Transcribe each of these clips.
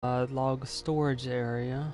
Log storage area.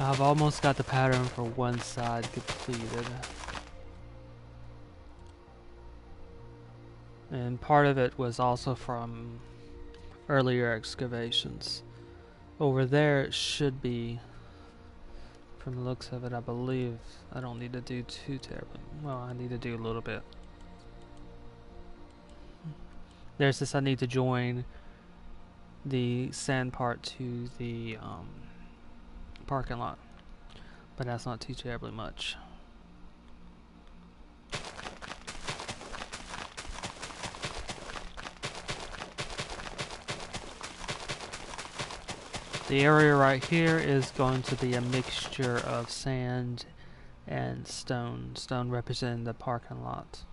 I've almost got the pattern for one side completed. And part of it was also from earlier excavations. Over there it should be, from the looks of it, I believe I don't need to do too terribly. Well, I need to do a little bit. There's this, I need to join the sand part to the parking lot. But that's not too terribly much. The area right here is going to be a mixture of sand and stone. Stone representing the parking lot.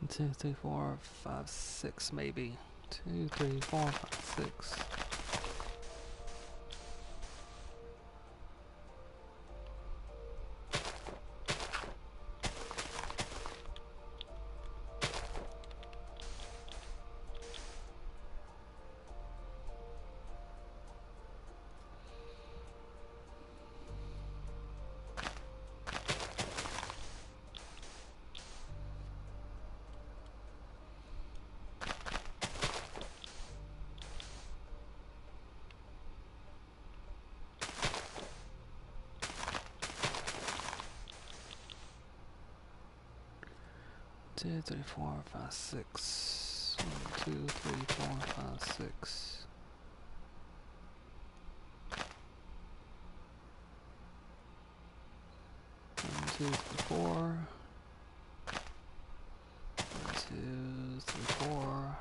Two, three, four, five, six, maybe. 2, 3, 4, 5, 6. Two, three, four, five, six. 1, 2, 3, 4, 5, 6. 1, 2, 3, 4. 1, 2, 3, 4.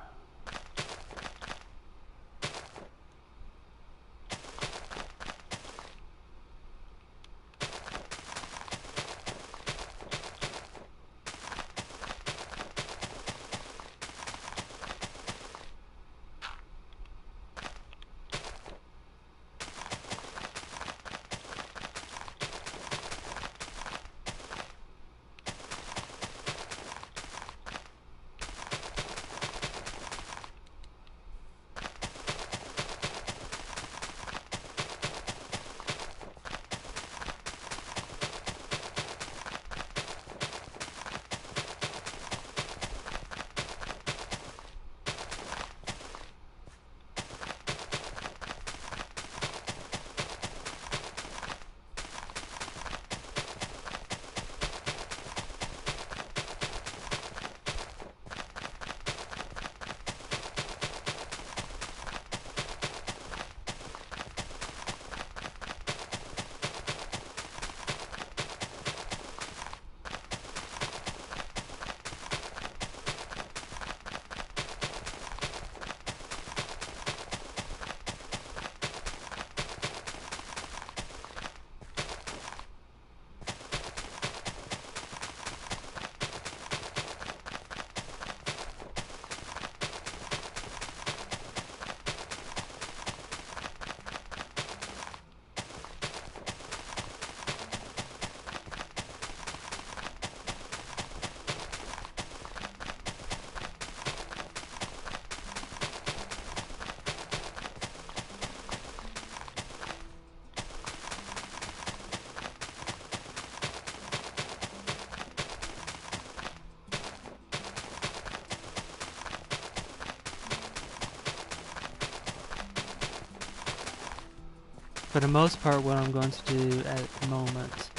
For the most part, what I'm going to do at the moment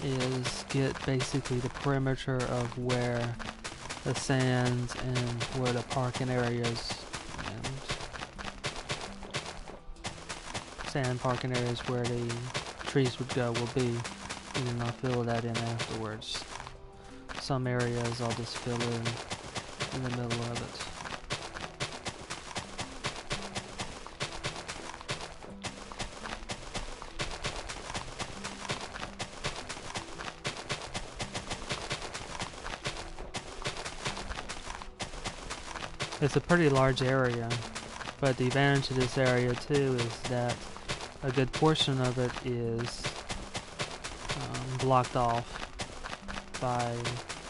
is get basically the perimeter of where the sands and where the parking areas and sand parking areas where the trees would go will be, and then I'll fill that in afterwards. Some areas I'll just fill in the middle of it. It's a pretty large area, but the advantage of this area too is that a good portion of it is blocked off by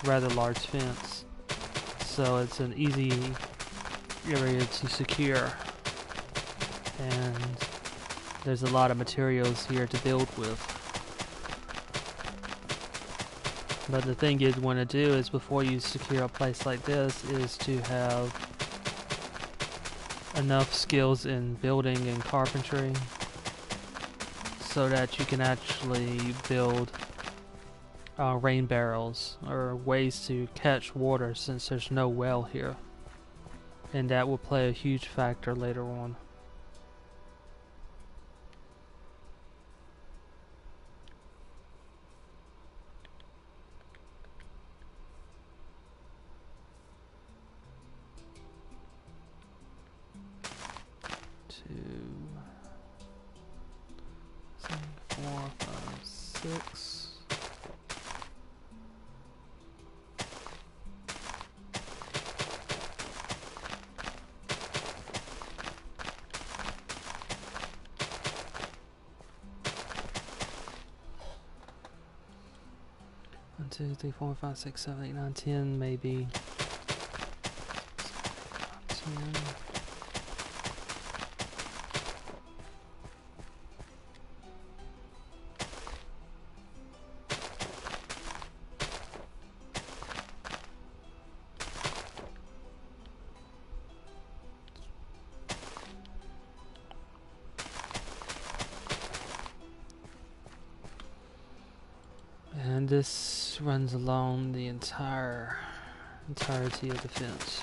rather large fence, so it's an easy area to secure, and there's a lot of materials here to build with. But the thing you'd want to do is, before you secure a place like this, is to have enough skills in building and carpentry so that you can actually build rain barrels or ways to catch water, since there's no well here, and that will play a huge factor later on. One, two, three, 4, 5, 6, 7, 8, 9, 10, maybe. 10. And this runs along the entirety of the fence.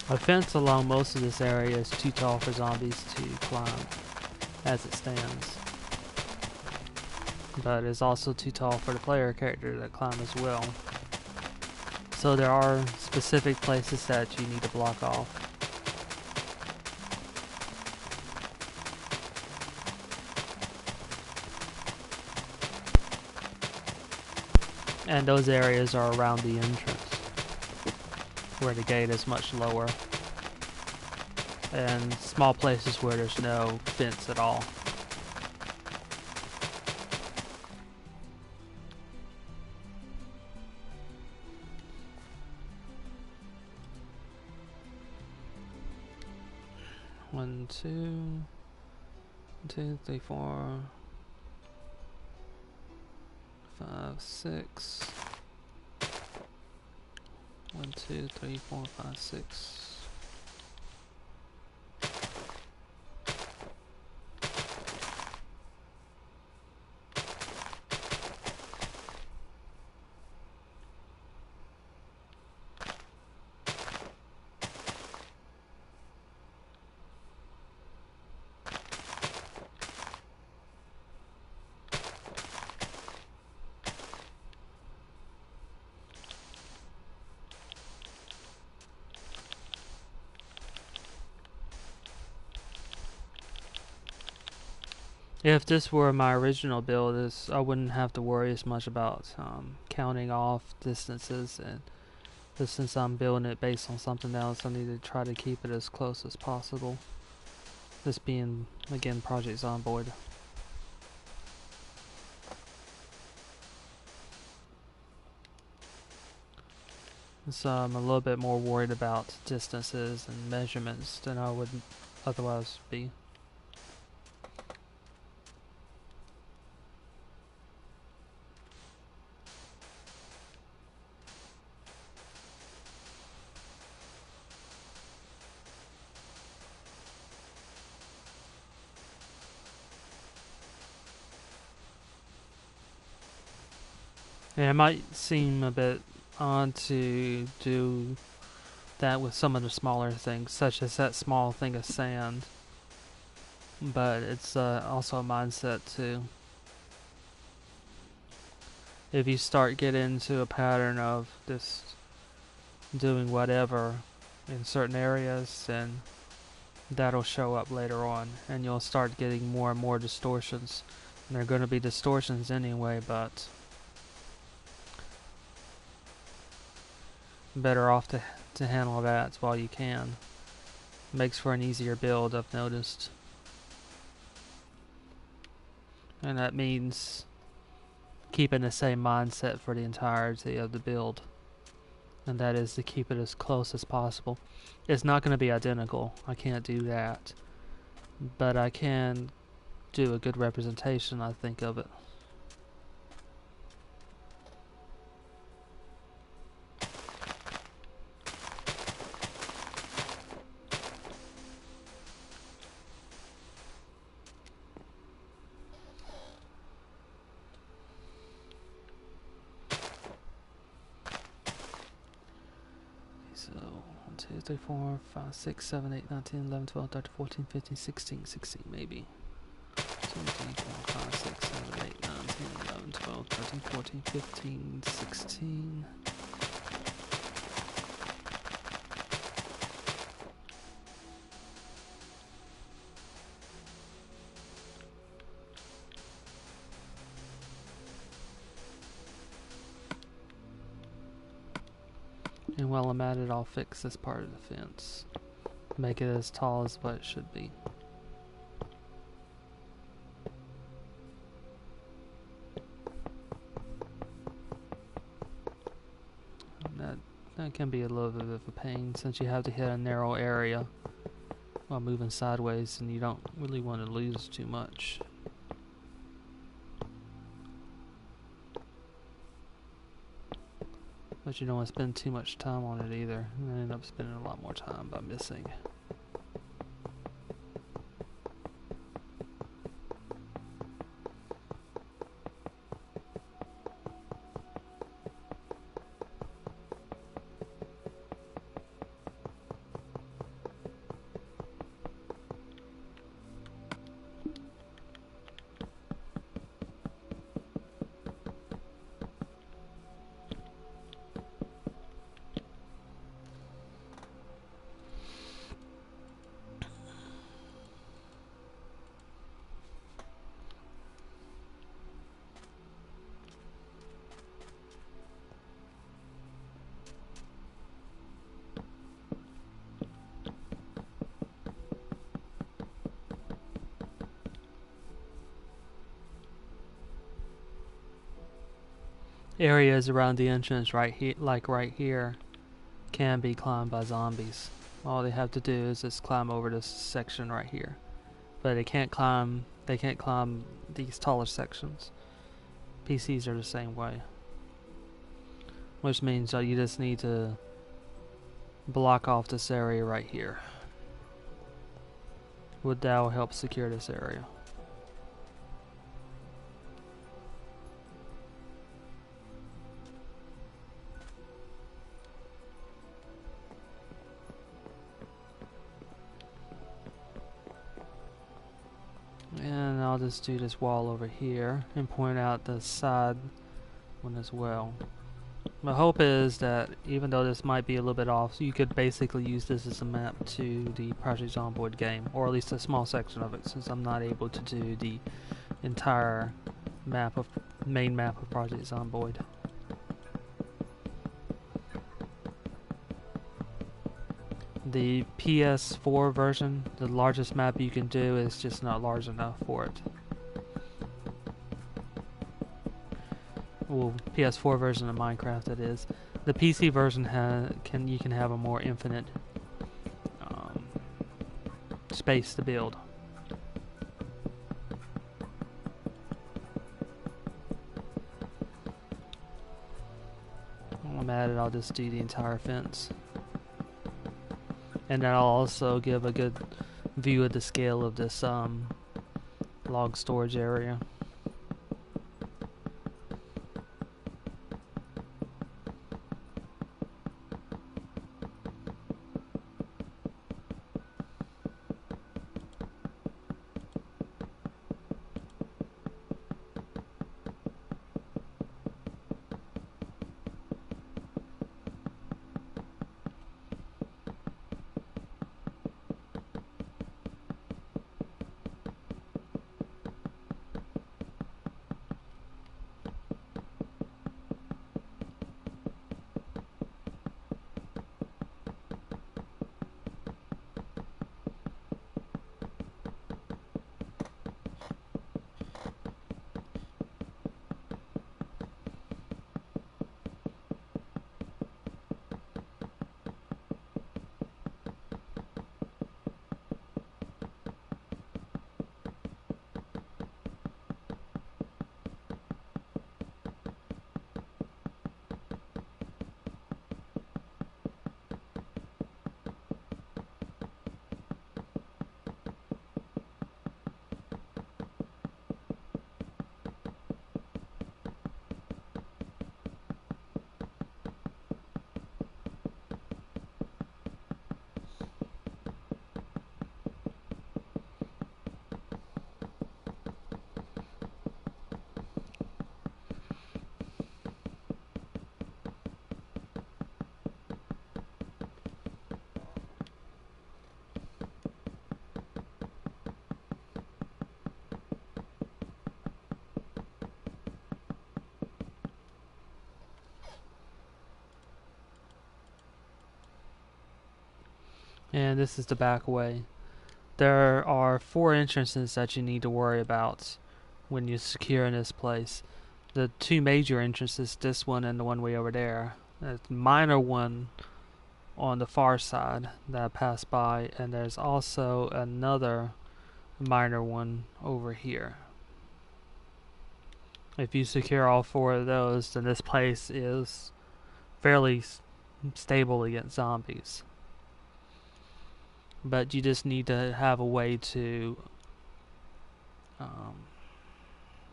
A fence along most of this area is too tall for zombies to climb as it stands, but it's also too tall for the player character to climb as well. So there are specific places that you need to block off. And those areas are around the entrance, where the gate is much lower, and small places where there's no fence at all. One, two, three, 4, 5, 6. 1, 2, 3, 4, 5, 6. If this were my original build, I wouldn't have to worry as much about counting off distances, and but since I'm building it based on something else, I need to try to keep it as close as possible. This being, again, Project Zomboid. So I'm a little bit more worried about distances and measurements than I would otherwise be. Yeah, it might seem a bit odd to do that with some of the smaller things, such as that small thing of sand. But it's also a mindset too. If you start getting into a pattern of just doing whatever in certain areas, then that'll show up later on, and you'll start getting more and more distortions. And they're going to be distortions anyway, but better off to handle that while you can. Makes for an easier build, I've noticed. And that means keeping the same mindset for the entirety of the build. And that is to keep it as close as possible. It's not going to be identical. I can't do that. But I can do a good representation, I think, of it. So, 1, 2, 3, 4, 5, 6, 7, 8, 9, 10, 11, 12, 13, 14, 15, 16, 16 maybe. 2, 3, 4, 5, 6, 7, 8, 9, 10, 11, 12, 13, 14, 15, 16. And while I'm at it, I'll fix this part of the fence. Make it as tall as what it should be. That can be a little bit of a pain since you have to hit a narrow area while moving sideways, and you don't really want to lose too much. But you don't want to spend too much time on it either, and end up spending a lot more time by missing. Areas around the entrance right here, like right here, can be climbed by zombies. All they have to do is just climb over this section right here. But they can't climb these taller sections. PCs are the same way. Which means you just need to block off this area right here. That will help secure this area. And I'll just do this wall over here and point out the side one as well. My hope is that even though this might be a little bit off, you could basically use this as a map to the Project Zomboid game, or at least a small section of it, since I'm not able to do the entire main map of Project Zomboid. The PS4 version, the largest map you can do is just not large enough for it. Well, PS4 version of Minecraft, that is. The PC version you can have a more infinite space to build. While I'm at it, I'll just do the entire fence. And that'll also give a good view of the scale of this log storage area. And this is the back way. There are 4 entrances that you need to worry about when you're securing this place. The 2 major entrances, this one and the one way over there. There's a minor one on the far side that I passed by, and there's also another minor one over here. If you secure all 4 of those, then this place is fairly stable against zombies. But you just need to have a way to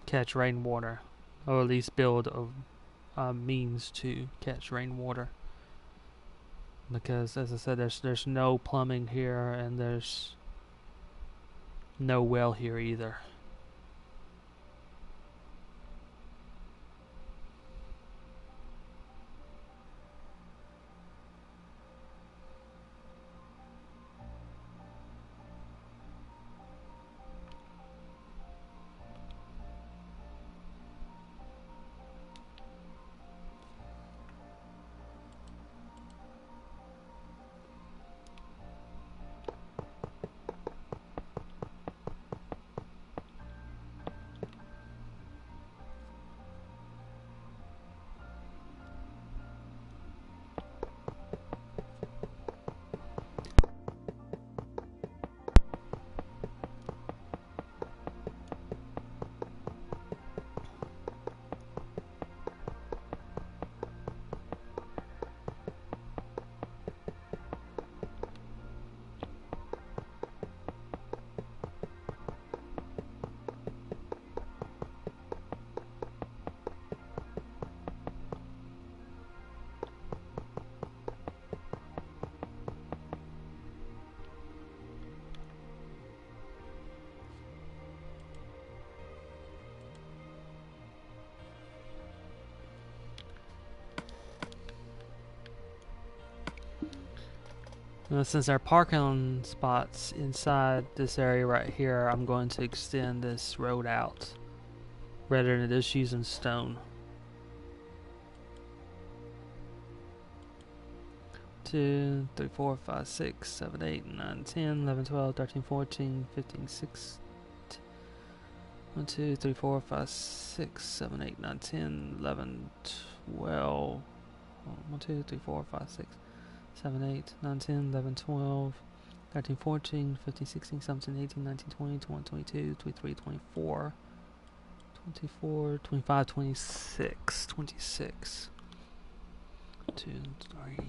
catch rainwater, or at least build a means to catch rainwater. Because, as I said, there's no plumbing here, and there's no well here either. Now, since there are parking spots inside this area right here, I'm going to extend this road out rather than just using stone. 2, 3, 4, 5, 6, 7, 8, 9, 10, 11, 12, 13, 14, 15, 16. 1, 2, 3, 4, 5, 6, 7, 8, 9, 10, 11, 12. 1, 2, 3, 4, 5, 6, 7, 8, 9, 10, 11, 12, 13, 14, 15, 16, 17, 18, 19, 20, 21, 22, 23, 24, 24, 25, 26, 26. 2, 3,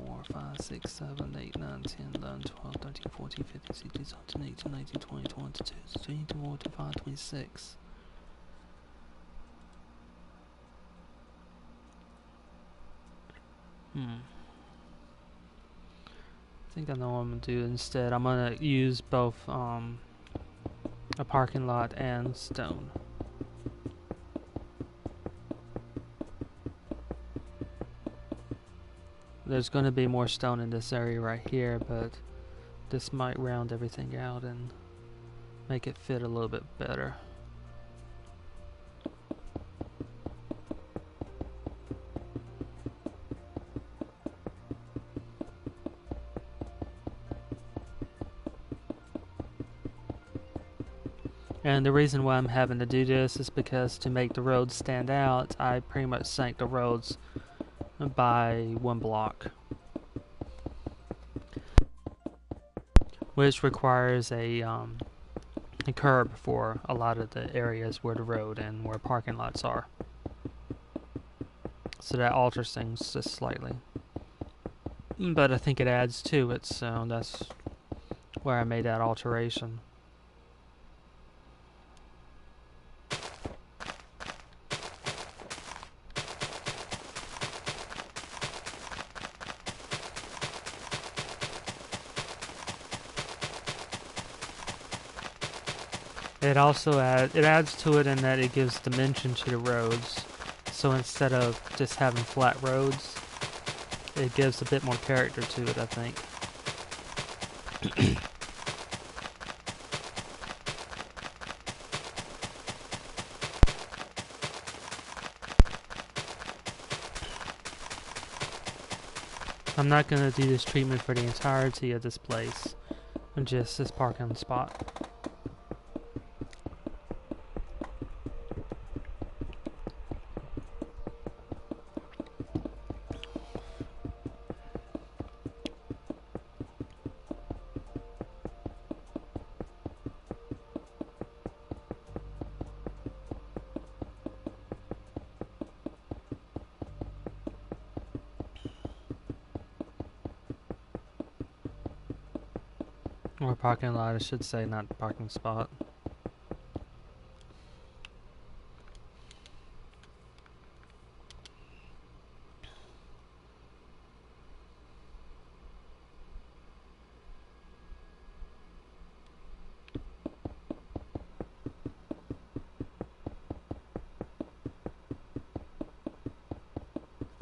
4, 5, 6, 7, 8, 9, 10, 11, 12, 13, 14, 15, 16, 17, 18, 19, 20, 21, 22, 23, 24, 25, 26. I think I know what I'm going to do instead. I'm going to use both a parking lot and stone. There's going to be more stone in this area right here, but this might round everything out and make it fit a little bit better. And the reason why I'm having to do this is because to make the roads stand out, I pretty much sank the roads by 1 block, which requires a curb for a lot of the areas where the road and where parking lots are. So that alters things just slightly. But I think it adds to it, so that's where I made that alteration. It also adds to it in that it gives dimension to the roads. So instead of just having flat roads, it gives a bit more character to it, I think. I'm not going to do this treatment for the entirety of this place, just this parking spot. Or parking lot, I should say, not parking spot.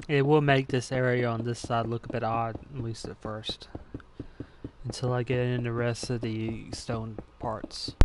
It will make this area on this side look a bit odd, at least at first, until I get in the rest of the stone parts.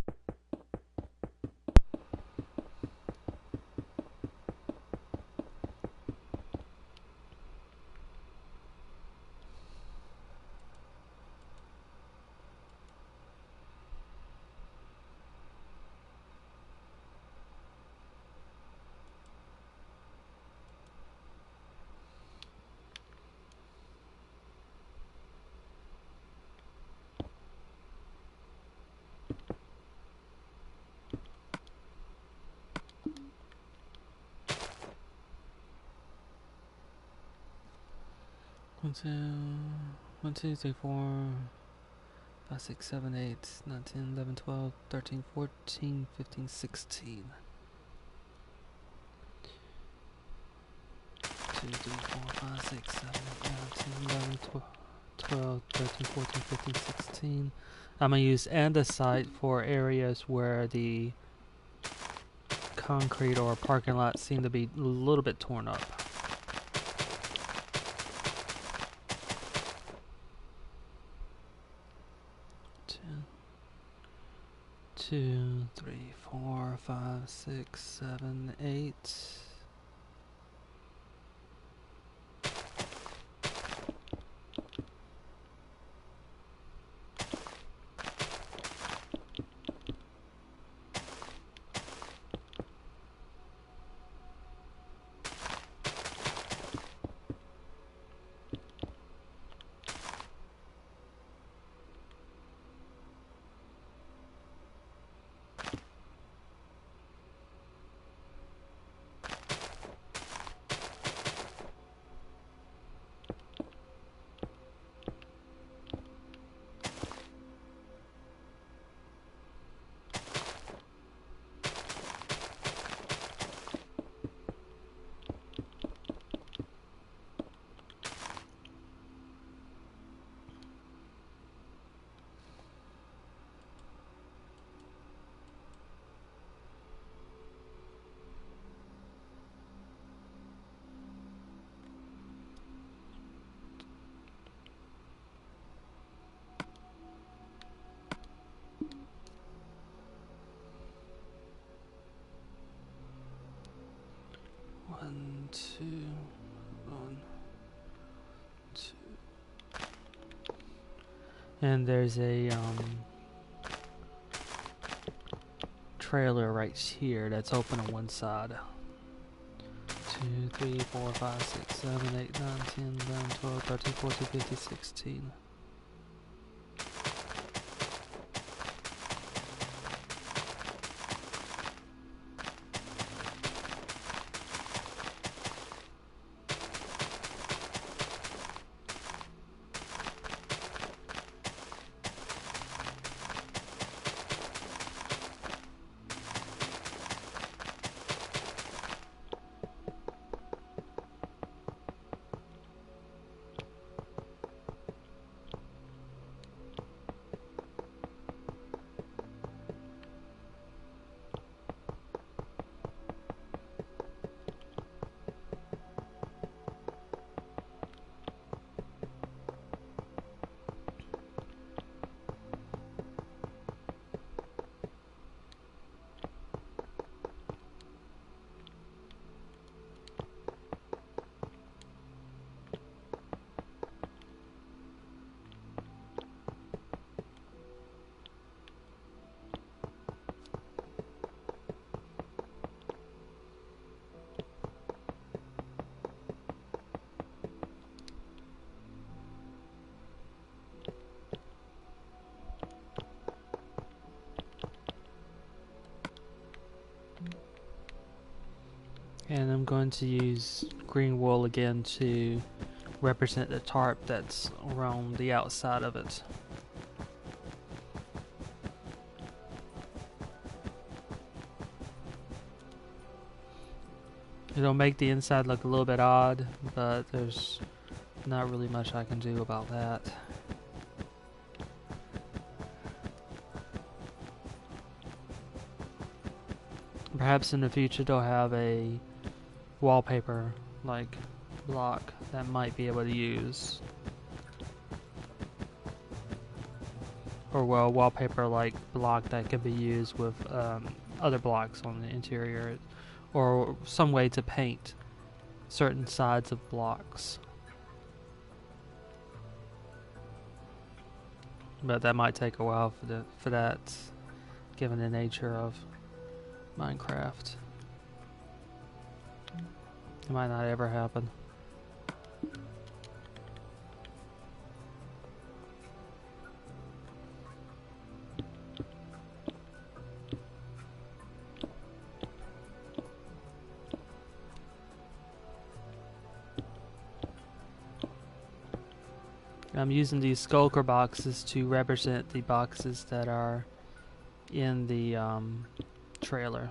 One, two, 3, 4, 5, 6, 7, 8, 9, 10, 11, 12, 13, 14, 15, 16. 2, 3, 4, 5, 6, 7, 8, 9, 10, 11, 12, 13, 14, 15, 16. I'm going to use andesite for areas where the concrete or parking lot seem to be a little bit torn up. 2, 3, 4, 5, 6, 7, 8. 1, 2, 1, 2. And there's a trailer right here that's open on one side. 2, 3, 4, 5, 6, 7, 8, 9, 10, 11, 12, 13, 14, 15, 16. And I'm going to use green wool again to represent the tarp that's around the outside of it. It'll make the inside look a little bit odd, but there's not really much I can do about that. Perhaps in the future they'll have a wallpaper like block that might be able to use, or well, wallpaper like block that could be used with other blocks on the interior, or some way to paint certain sides of blocks. But that might take a while for that, given the nature of Minecraft. It might not ever happen. I'm using these skulker boxes to represent the boxes that are in the trailer.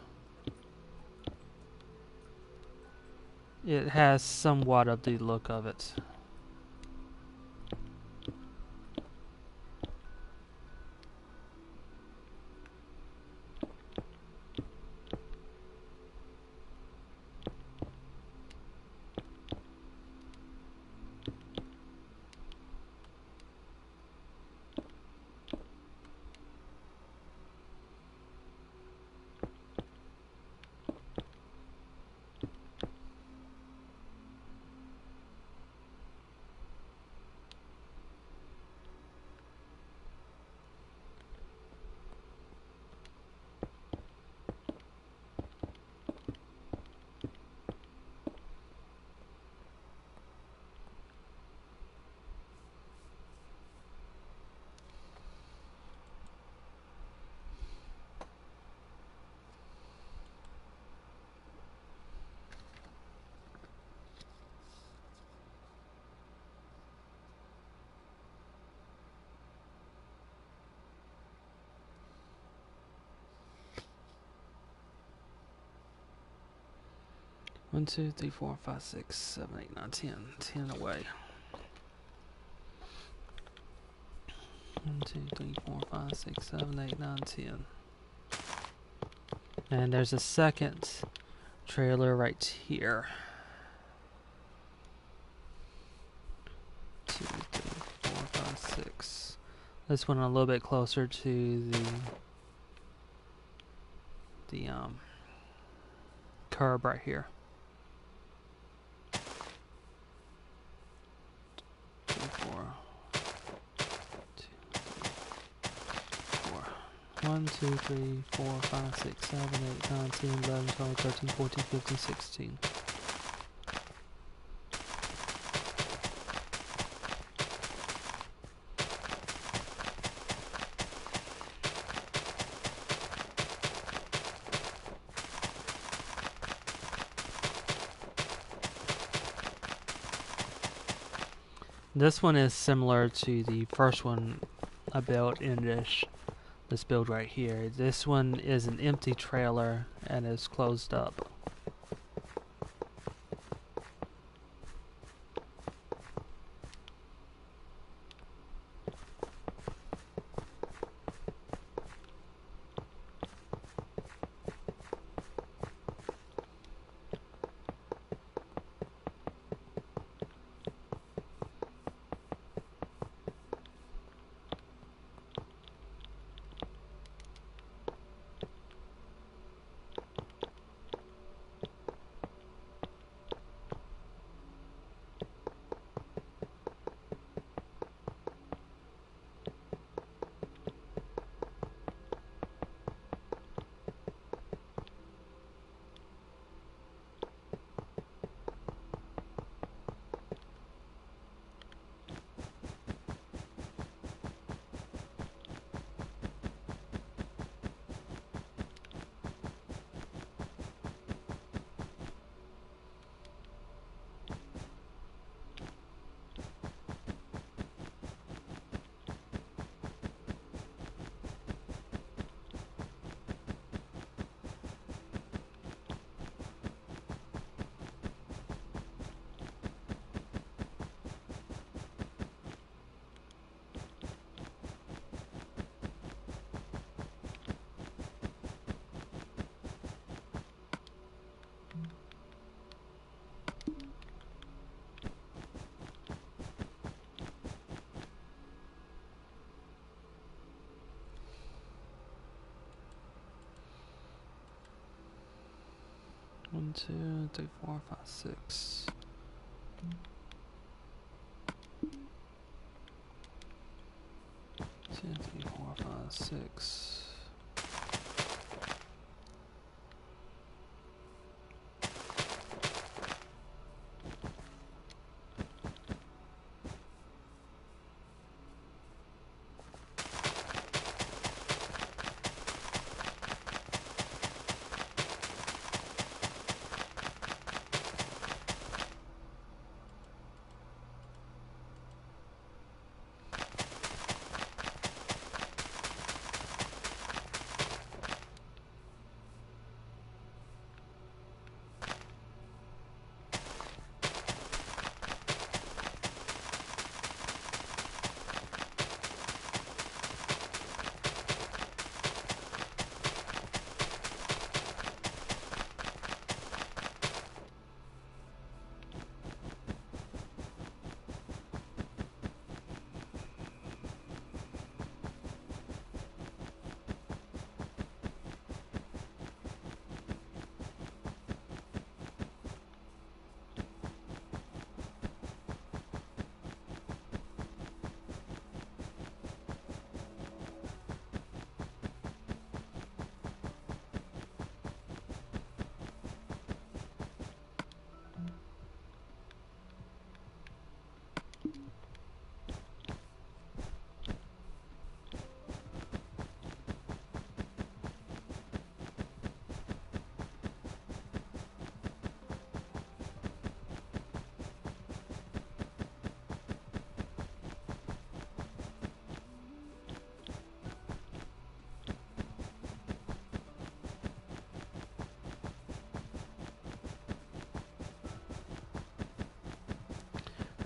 It has somewhat of the look of it. One, two, three, 4, 5, 6, 7, 8, 9, 10. 10 away. 1, 2, 3, 4, 5, 6, 7, 8, 9, 10. And there's a second trailer right here. 2, 3, 4, 5, 6. This one a little bit closer to the curb right here. 1, 2, 3, 4, 5, 6, 7, 8, 9, 10, 11, 12, 13, 14, 15, 16. This one is similar to the first one I built in this build right here. This one is an empty trailer and is closed up. One, two, three, 4, 5, 6. Two, three, 4, 5, 6.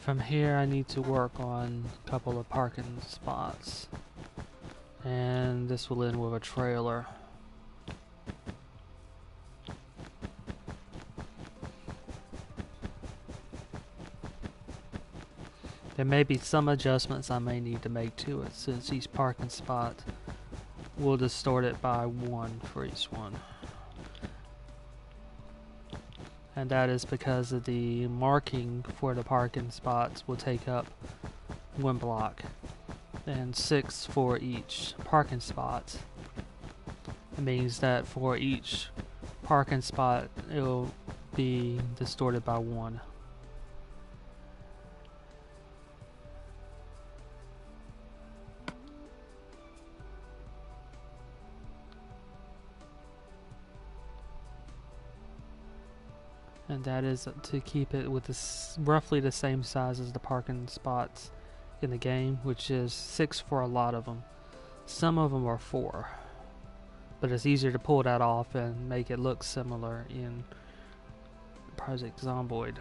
From here I need to work on a couple of parking spots, and this will end with a trailer. There may be some adjustments I may need to make to it, since each parking spot will distort it by 1 for each one. And that is because of the marking for the parking spots will take up 1 block and 6 for each parking spot It means that for each parking spot, it will be distorted by 1. And that is to keep it with roughly the same size as the parking spots in the game, which is 6 for a lot of them. Some of them are 4, but it's easier to pull that off and make it look similar in Project Zomboid.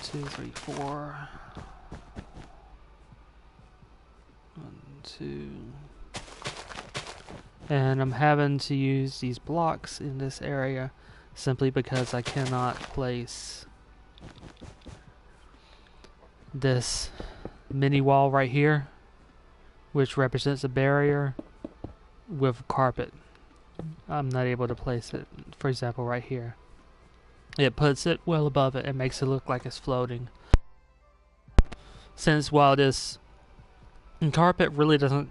Two, three, 4. 1, 2. And I'm having to use these blocks in this area simply because I cannot place this mini wall right here, which represents a barrier, with carpet. I'm not able to place it, for example, right here. It puts it well above it and makes it look like it's floating. Since while this carpet really doesn't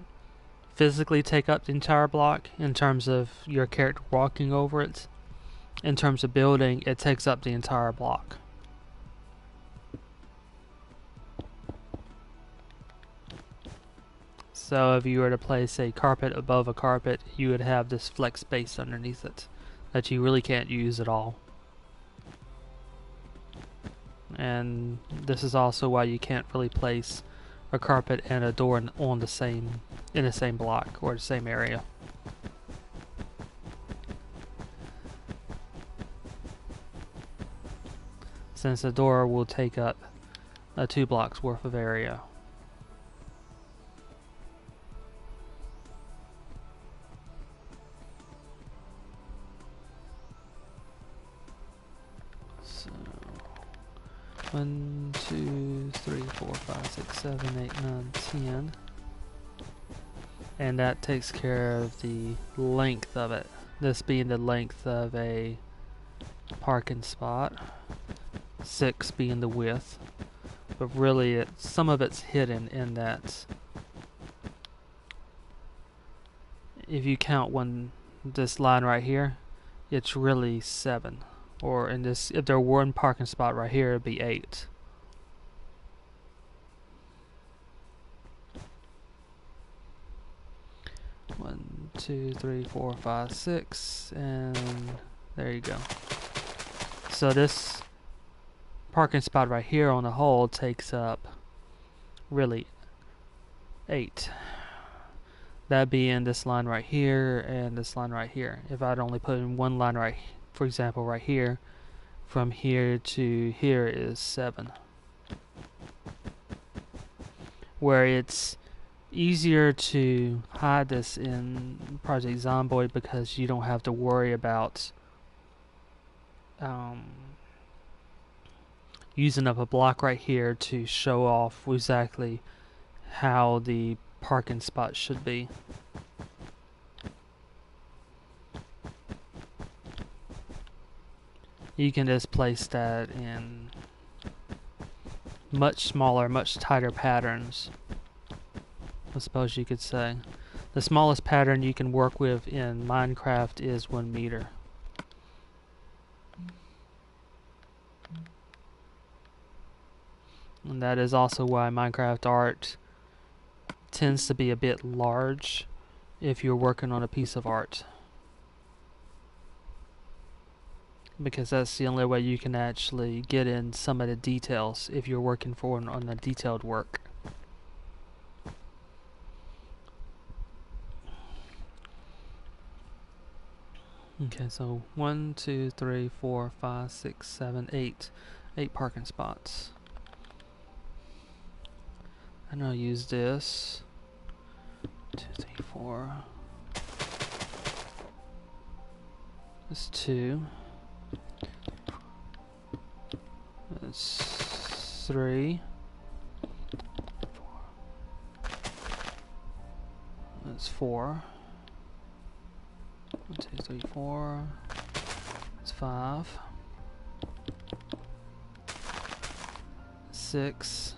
physically take up the entire block in terms of your character walking over it, in terms of building, it takes up the entire block. So if you were to place a carpet above a carpet, you would have this flex space underneath it that you really can't use at all. And this is also why you can't really place a carpet and a door in the same block or the same area. Since the door will take up 2 blocks worth of area. So 1, 2, 3, 4, 5, 6, 7, 8, 9, 10. And that takes care of the length of it. This being the length of a parking spot. 6 being the width. But really, some of it's hidden in that. If you count this line right here, it's really 7. Or if there were one parking spot right here, it'd be 8. One, 2, 3, 4, 5, 6, and there you go. So this parking spot right here on the whole takes up really 8. That being this line right here and this line right here. If I'd only put in one line right, for example, right here, from here to here is 7. Where it's easier to hide this in Project Zomboid because you don't have to worry about using up a block right here to show off exactly how the parking spot should be. You can just place that in much smaller, much tighter patterns, I suppose you could say. The smallest pattern you can work with in Minecraft is 1 meter. And that is also why Minecraft art tends to be a bit large if you're working on a piece of art. Because that's the only way you can actually get in some of the details if you're working on a detailed work. Okay, so 1, 2, 3, 4, 5, 6, 7, 8. 8 parking spots. And I'll use this. 2, 3, 4. This 2. That's 3. That's 4. 1, 2, 3, 4. That's 5. 6.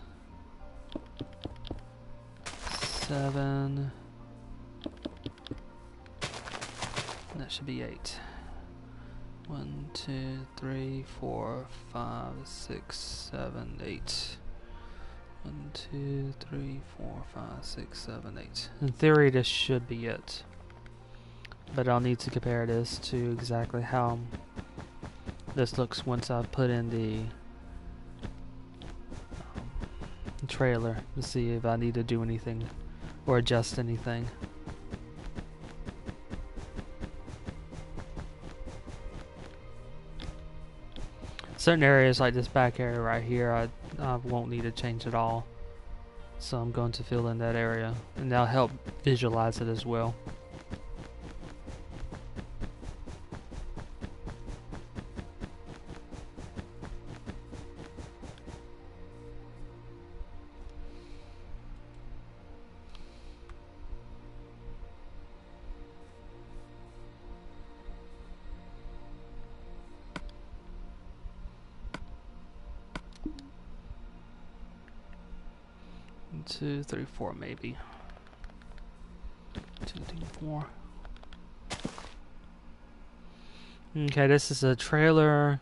7. That should be 8. 1, 2, 3, 4, 5, 6, 7, 8. 1, 2, 3, 4, 5, 6, 7, 8. In theory, this should be it. But I'll need to compare this to exactly how this looks once I've put in the trailer to see if I need to do anything or adjust anything. Certain areas like this back area right here, I won't need to change at all. So I'm going to fill in that area, and that'll help visualize it as well. Two, 3, 4, maybe. 2, 3, 4. Okay, this is a trailer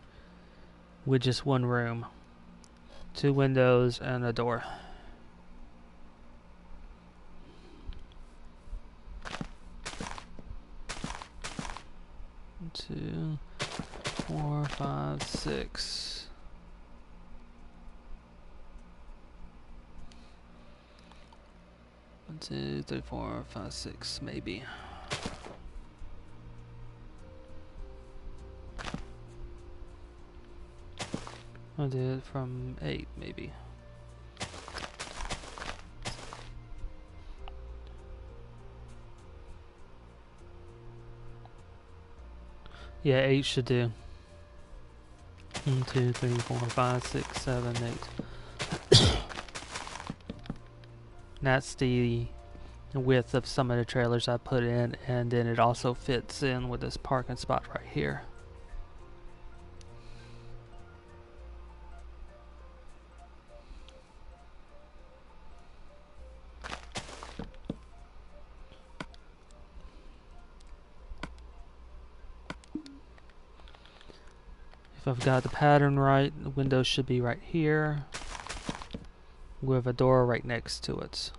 with just one room, 2 windows and a door. Two, 4, 5, 6. 1, 2, 3, 4, 5, 6, maybe. I'll do it from 8, maybe. Yeah, 8 should do. 1, 2, 3, 4, 5, 6, 7, 8. That's the width of some of the trailers I put in, and then it also fits in with this parking spot right here. If I've got the pattern right, the window should be right here with a door right next to it.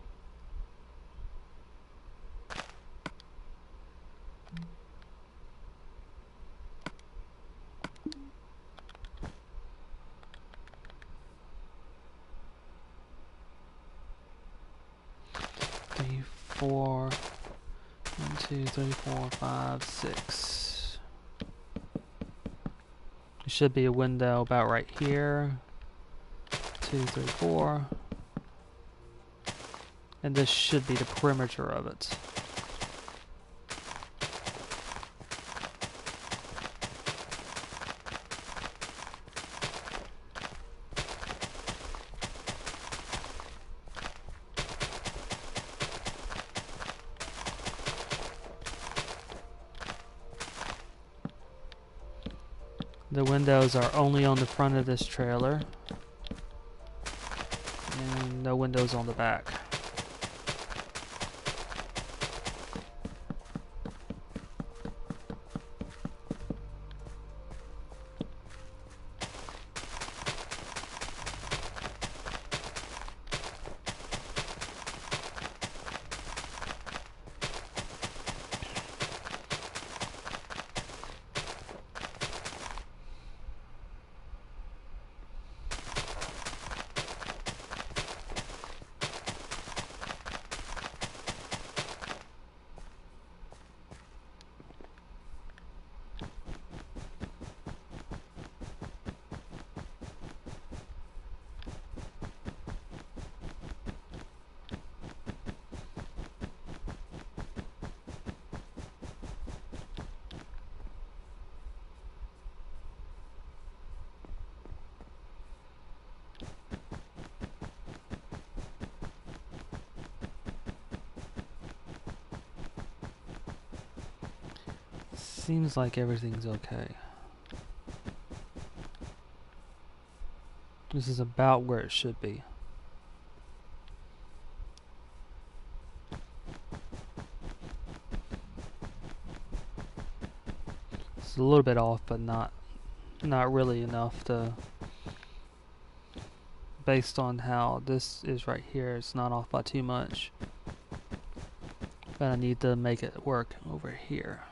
Three, 4, 1, 2, 3, 4, 5, 6. There should be a window about right here. 2, 3, 4. And this should be the perimeter of it. The windows are only on the front of this trailer, and no windows on the back. Seems like everything's okay. This is about where it should be. It's a little bit off, but not really enough to, based on how this is right here, it's not off by too much. But I need to make it work over here.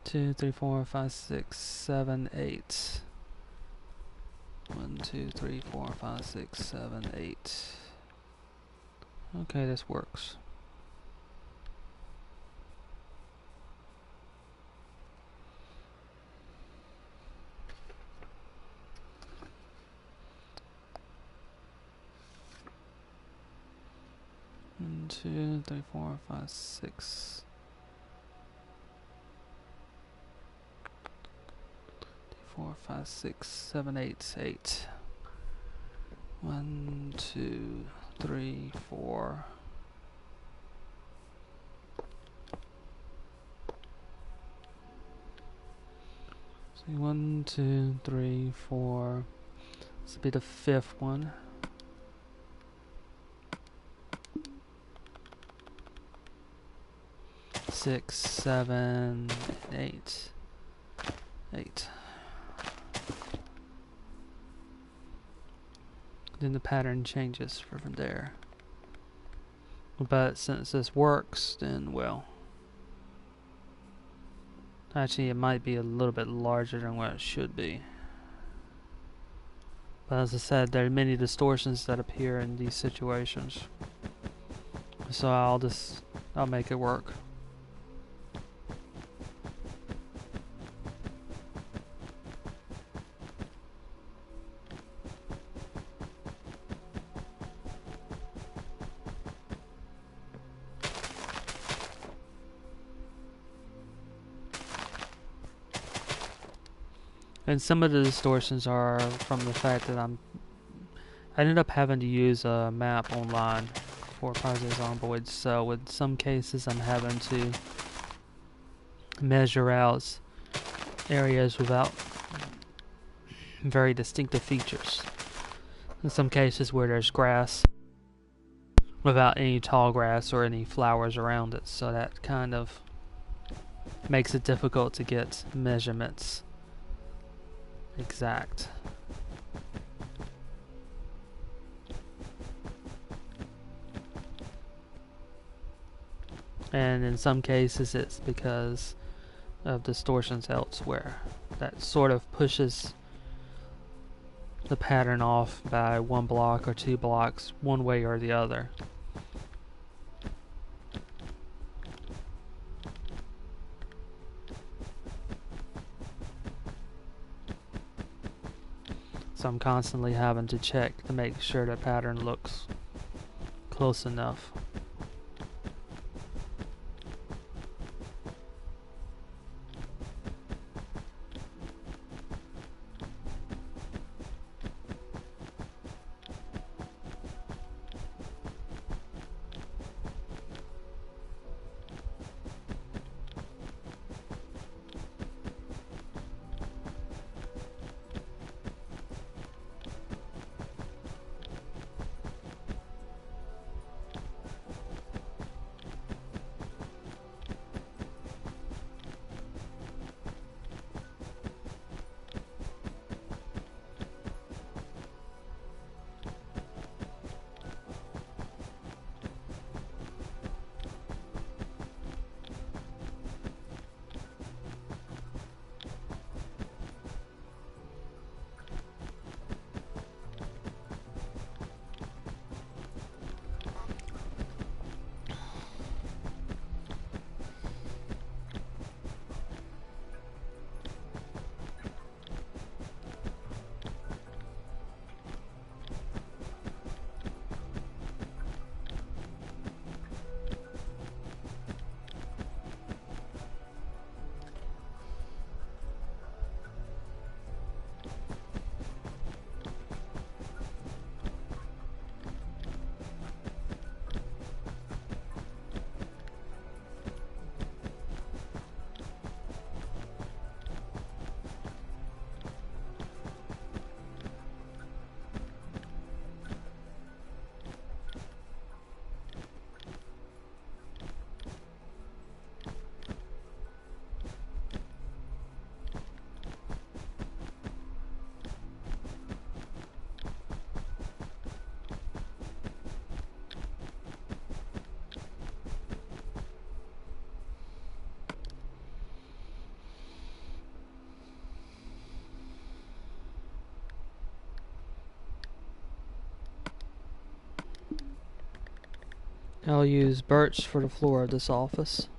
Two, three, four, five, six, seven, eight. 1, 2, 3, 4, 5, 6, 7, 8. Okay, this works. One, 2, 3, 4, 5, 6. 4, 5, 6, 7, 8, 8. 1, 2, 3, 4. See, 1, 2, 3, 4. This will be the fifth one. Six, 7, 8. 8. Then the pattern changes from there. But since this works, then well, actually it might be a little bit larger than what it should be. But as I said, there are many distortions that appear in these situations. So I'll make it work. And some of the distortions are from the fact that I ended up having to use a map online for Project Zomboid, so with some cases I'm having to measure out areas without very distinctive features. In some cases where there's grass without any tall grass or any flowers around it, so that kind of makes it difficult to get measurements exact. And in some cases it's because of distortions elsewhere that sort of pushes the pattern off by 1 block or 2 blocks one way or the other. So I'm constantly having to check to make sure the pattern looks close enough. I'll use birch for the floor of this office.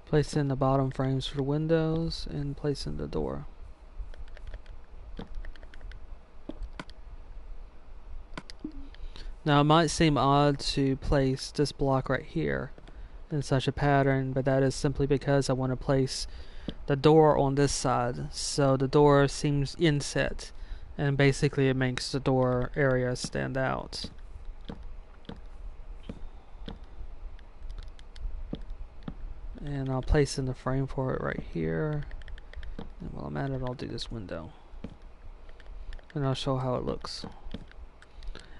Place in the bottom frames for the windows and place in the door. Now it might seem odd to place this block right here in such a pattern, but that is simply because I want to place the door on this side, so the door seems inset, and basically it makes the door area stand out. And I'll place in the frame for it right here. And while I'm at it, I'll do this window. And I'll show how it looks.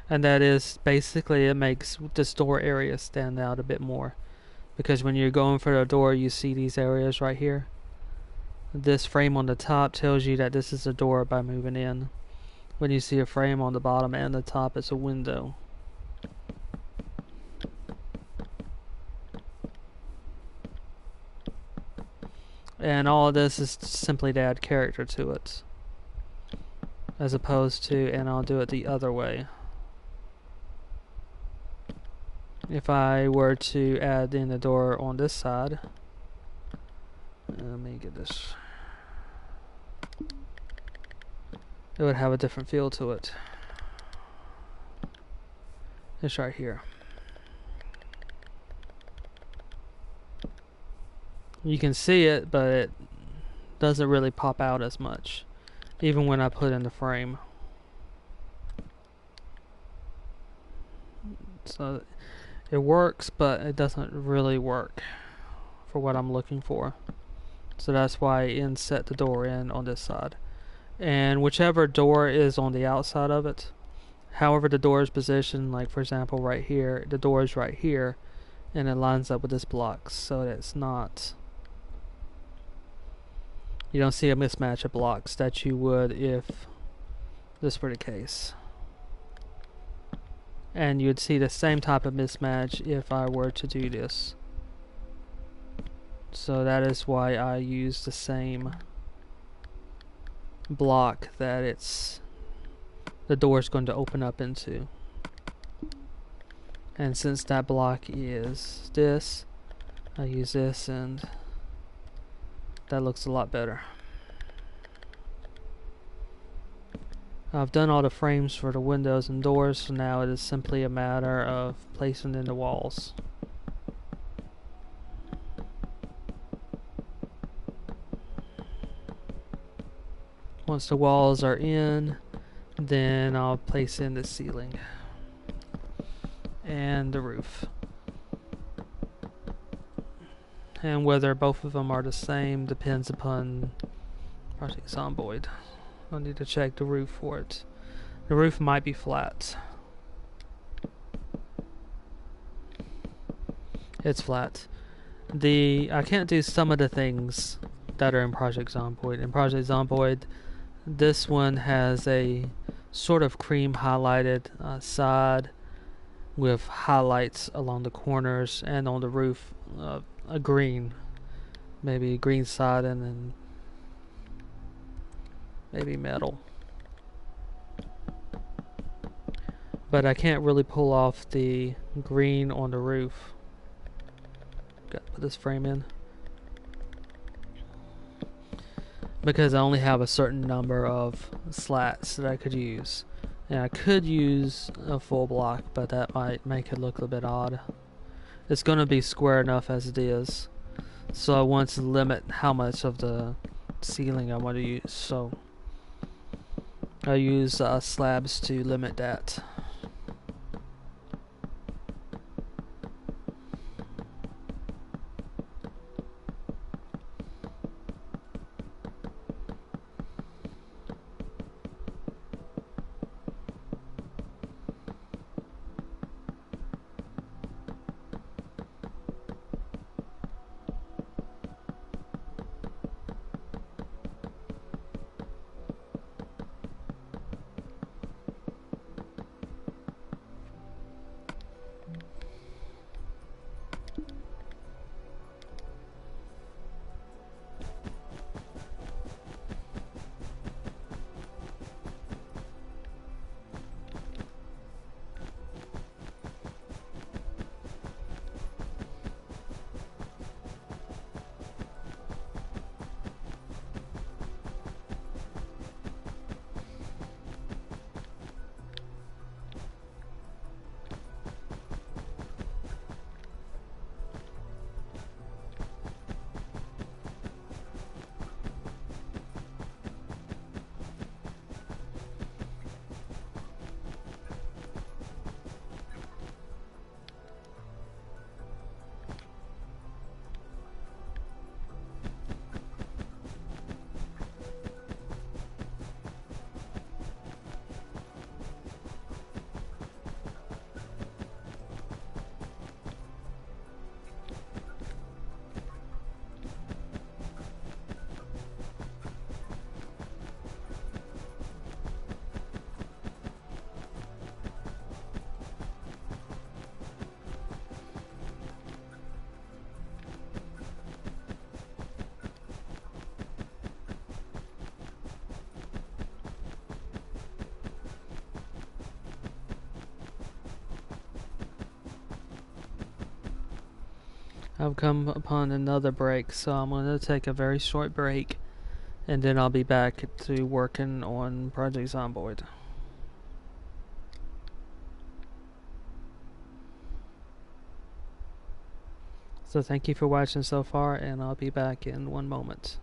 And that is basically, it makes this door area stand out a bit more. Because when you're going for the door, you see these areas right here. This frame on the top tells you that this is a door by moving in. When you see a frame on the bottom and the top, it's a window. And all of this is simply to add character to it, as opposed to, and I'll do it the other way. If I were to add in the door on this side, let me get this, it would have a different feel to it. It's right here. You can see it, but it doesn't really pop out as much, even when I put in the frame. So it works, but it doesn't really work for what I'm looking for. So that's why I inset the door in on this side. And whichever door is on the outside of it, however the door is positioned, like for example right here, the door is right here, and it lines up with this block, so that it's not, you don't see a mismatch of blocks that you would if this were the case. And you'd see the same type of mismatch if I were to do this. So that is why I use the same block that the door is going to open up into. And since that block is this, I use this, and that looks a lot better. I've done all the frames for the windows and doors, so now it is simply a matter of placing in the walls. Once the walls are in, then I'll place in the ceiling and the roof. And whether both of them are the same depends upon Project Zomboid. I'll need to check the roof for it. The roof might be flat. It's flat. I can't do some of the things that are in Project Zomboid. In Project Zomboid, this one has a sort of cream highlighted side with highlights along the corners, and on the roof a green, maybe a green side, and then maybe metal. But I can't really pull off the green on the roof. Got to put this frame in because I only have a certain number of slats that I could use. And I could use a full block, but that might make it look a bit odd. It's going to be square enough as it is, so I want to limit how much of the ceiling I want to use, so I use slabs to limit that. I've come upon another break, so I'm going to take a very short break, and then I'll be back to working on Project Zomboid. So thank you for watching so far, and I'll be back in 1 moment.